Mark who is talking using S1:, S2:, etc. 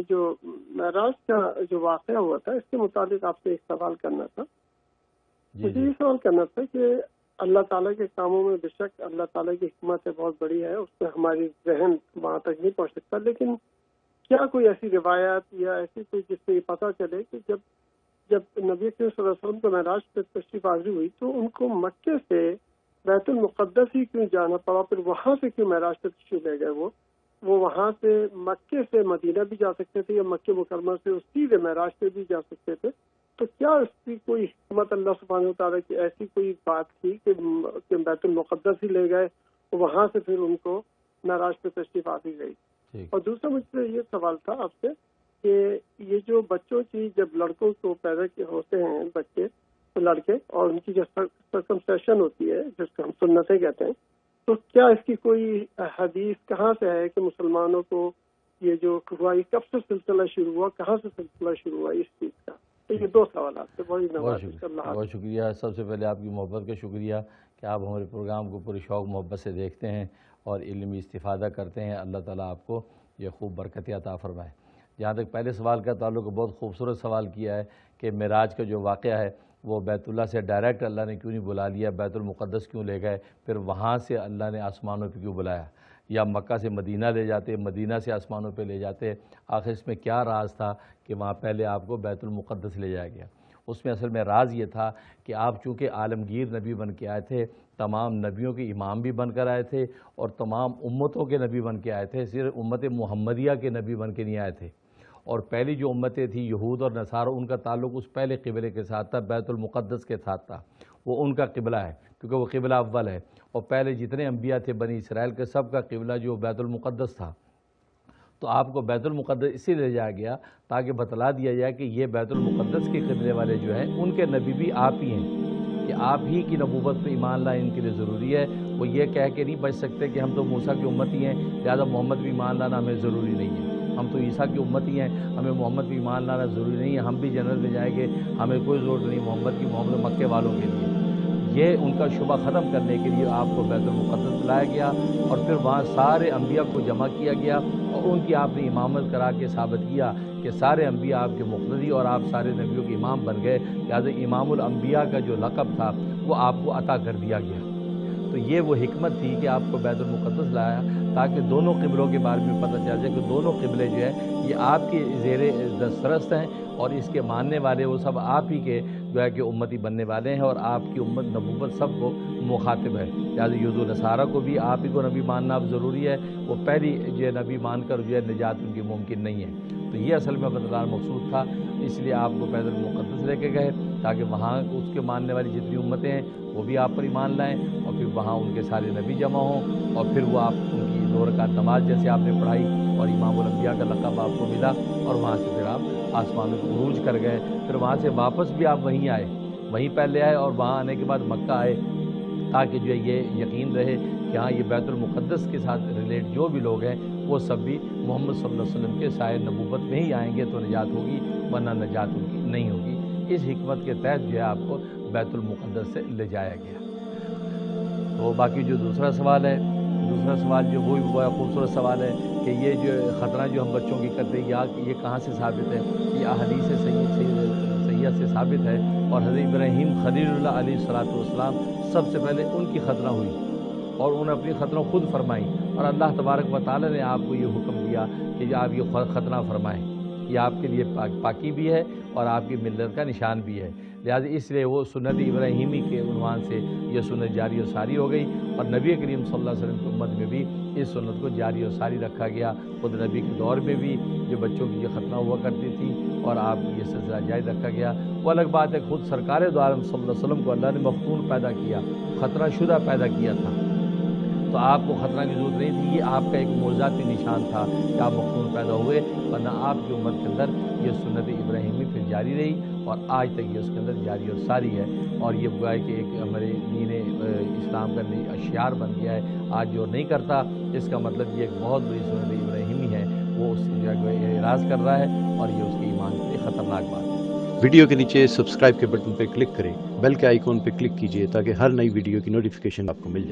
S1: جو معراج کا جو واقعہ ہوا تھا اس کے متعلق آپ سے ایک سوال کرنا تھا. مجھے یہ سوال کرنا تھا کہ اللہ تعالیٰ کے کاموں میں بے شک اللہ تعالیٰ کی حکمت بہت بڑی ہے، اس میں ہماری ذہن وہاں تک نہیں پہنچ سکتا، لیکن کیا کوئی ایسی روایات یا ایسی کوئی جس سے یہ پتہ چلے کہ جب نبی کریم صلی اللہ علیہ وسلم کو معراج پہ تشریف آوری ہوئی تو ان کو مکے سے بیت المقدس ہی کیوں جانا پڑا، پھر وہاں سے کیوں معراج پہ تشریف لے گئے؟ وہ وہاں سے مکے سے مدینہ بھی جا سکتے تھے یا مکہ مکرمہ سے سیدھے معراج پہ بھی جا سکتے تھے، تو کیا اس کی کوئی حکمت اللہ سبحانہ وتعالیٰ کی ایسی کوئی بات تھی کہ بیت المقدس ہی لے گئے، وہاں سے پھر ان کو معراج پہ تشریف آوری گئی؟ اور دوسرا مجھ سے یہ سوال تھا آپ سے کہ یہ جو بچوں کی جب لڑکوں کو پیدا ہوتے ہیں بچے لڑکے اور ان کی جو سرکمسیشن ہوتی ہے جس کو ہم سنتیں کہتے ہیں، تو کیا اس کی کوئی حدیث کہاں سے ہے کہ مسلمانوں کو یہ جو ہوا، یہ کب سے سلسلہ شروع ہوا، کہاں سے سلسلہ شروع ہوا اس چیز کا؟ تو یہ دو سوالات تھے.
S2: بہت شکریہ. سب سے پہلے آپ کی محبت کا شکریہ کہ آپ ہمارے پروگرام کو پوری شوق محبت سے دیکھتے ہیں اور علمی استفادہ کرتے ہیں. اللہ تعالیٰ آپ کو یہ خوب برکت عطا فرمائے. جہاں تک پہلے سوال کا تعلق، بہت خوبصورت سوال کیا ہے کہ معراج کا جو واقعہ ہے وہ بیت اللہ سے ڈائریکٹ اللہ نے کیوں نہیں بلا لیا، بیت المقدس کیوں لے گئے، پھر وہاں سے اللہ نے آسمانوں پہ کیوں بلایا، یا مکہ سے مدینہ لے جاتے، مدینہ سے آسمانوں پہ لے جاتے. آخر اس میں کیا راز تھا کہ وہاں پہلے آپ کو بیت المقدس لے جایا گیا؟ اس میں اصل میں راز یہ تھا کہ آپ چونکہ عالمگیر نبی بن کے آئے تھے، تمام نبیوں کے امام بھی بن کر آئے تھے اور تمام امتوں کے نبی بن کے آئے تھے، صرف امت محمدیہ کے نبی بن کے نہیں آئے تھے. اور پہلی جو امتیں تھیں یہود اور نصارہ، ان کا تعلق اس پہلے قبلے کے ساتھ تھا، بیت المقدس کے ساتھ تھا. وہ ان کا قبلہ ہے کیونکہ وہ قبلہ اول ہے. اور پہلے جتنے انبیاء تھے بنی اسرائیل کے، سب کا قبلہ جو بیت المقدس تھا. تو آپ کو بیت المقدس اسی لے جایا گیا تاکہ بتلا دیا جائے کہ یہ بیت المقدس کے قبلے والے جو ہیں ان کے نبی بھی آپ ہی ہیں، کہ آپ ہی کی نبوت پہ ایمان لائیں ان کے لیے ضروری ہے. وہ یہ کہہ کے نہیں بچ سکتے کہ ہم تو موسیٰ کی امت ہی ہیں لہذا محمد بھی ایمان لانا ہمیں ضروری نہیں ہے، ہم تو عیسیٰ کی امت ہی ہیں ہمیں محمد بھی ایمان لانا ضروری نہیں ہے، ہم بھی جنت میں جائیں گے، ہمیں کوئی ضرورت نہیں محمد کی، محمد مکے والوں کے لیے. یہ ان کا شبہ ختم کرنے کے لیے آپ کو بیت المقدس لایا گیا اور پھر وہاں سارے انبیاء کو جمع کیا گیا اور ان کی آپ نے امامت کرا کے ثابت کیا کہ سارے انبیاء آپ کے مقتدی اور آپ سارے نبیوں کے امام بن گئے. لہٰذا امام الانبیاء کا جو لقب تھا وہ آپ کو عطا کر دیا گیا. تو یہ وہ حکمت تھی کہ آپ کو بیت المقدس لایا تاکہ دونوں قبلوں کے بارے میں پتہ چل جائے کہ دونوں قبلے جو ہے یہ آپ کے زیر دسترست ہیں اور اس کے ماننے والے وہ سب آپ ہی کے جو ہے کہ امتی بننے والے ہیں اور آپ کی امت نبوت سب کو مخاطب ہے. لہٰذا یہود و نصارہ کو بھی آپ ہی کو نبی ماننا اب ضروری ہے، وہ پہلی جو ہے نبی مان کر جو ہے نجات ان کی ممکن نہیں ہے. تو یہ اصل میں بتلانا مقصود تھا، اس لیے آپ کو بیت المقدس لے کے گئے تاکہ وہاں اس کے ماننے والی جتنی امتیں ہیں وہ بھی آپ پر ایمان لائیں اور پھر وہاں ان کے سارے نبی جمع ہوں اور پھر وہ آپ ان کی 2 رکعت نماز جیسے آپ نے پڑھائی اور امام الانبیاء کا لقب آپ کو ملا اور وہاں سے پھر آپ آسمانوں کو عروج کر گئے. پھر وہاں سے واپس بھی آپ وہیں آئے، وہیں پہلے آئے اور وہاں آنے کے بعد مکہ آئے تاکہ جو ہے یہ یقین رہے کہ ہاں یہ بیت المقدس کے ساتھ ریلیٹ جو بھی لوگ ہیں وہ سب بھی محمد صلی اللہ علیہ وسلم کے سائے نبوت میں ہی آئیں گے تو نجات ہوگی، ورنہ نجات ان کی نہیں ہوگی. اس حکمت کے تحت جو ہے آپ کو بیت المقدس سے لے جایا گیا. تو باقی جو دوسرا سوال جو وہی بڑا خوبصورت سوال ہے کہ یہ جو خطرہ جو ہم بچوں کی کرتے ہیں یہ کہاں سے ثابت ہے؟ یہ احادیث سیدہ سے ثابت ہے اور حضرت ابراہیم خلیل اللہ علیہ السلام سب سے پہلے ان کی خطرہ ہوئی اور انہوں نے اپنی خطرہ خود فرمائی اور اللہ تبارک و تعالی نے آپ کو یہ حکم دیا کہ آپ یہ خطرہ فرمائیں. یہ آپ کے لیے پاکی بھی ہے اور آپ کی ملت کا نشان بھی ہے. لہٰذا اس لیے وہ سنت ابراہیمی کے عنوان سے یہ سنت جاری و ساری ہو گئی اور نبی کریم صلی اللہ علیہ وسلم کی امت میں بھی اس سنت کو جاری و ساری رکھا گیا. خود نبی کے دور میں بھی جو بچوں کی یہ خطرہ ہوا کرتی تھی اور آپ یہ سلسلہ جاری رکھا گیا. وہ الگ بات ہے خود سرکار دو عالم صلی اللہ علیہ وسلم کو اللہ نے مفتون پیدا کیا، خطرہ شدہ پیدا کیا تھا، تو آپ کو خطرہ کی ضرورت نہیں تھی. یہ آپ کا ایک معجزاتی نشان تھا کہ آپ مفتون پیدا ہوئے، ورنہ آپ کی امت کے اندر یہ سنت ابراہیمی پھر جاری رہی اور آج تک یہ اس کے اندر جاری اور ساری ہے. اور یہ گویا کہ ایک ہمارے دین اسلام کا اشعار بن گیا ہے. آج جو نہیں کرتا اس کا مطلب یہ ایک بہت بڑی سنت ابراہیمی ہے، وہ اس سے جو ہے اعراض کر رہا ہے اور یہ اس کے ایمان کے لیے خطرناک بات ہے.
S3: ویڈیو کے نیچے سبسکرائب کے بٹن پہ کلک کریں، بیل کے آئیکن پہ کلک کیجئے تاکہ ہر نئی ویڈیو کی نوٹیفیکیشن آپ کو مل جائے.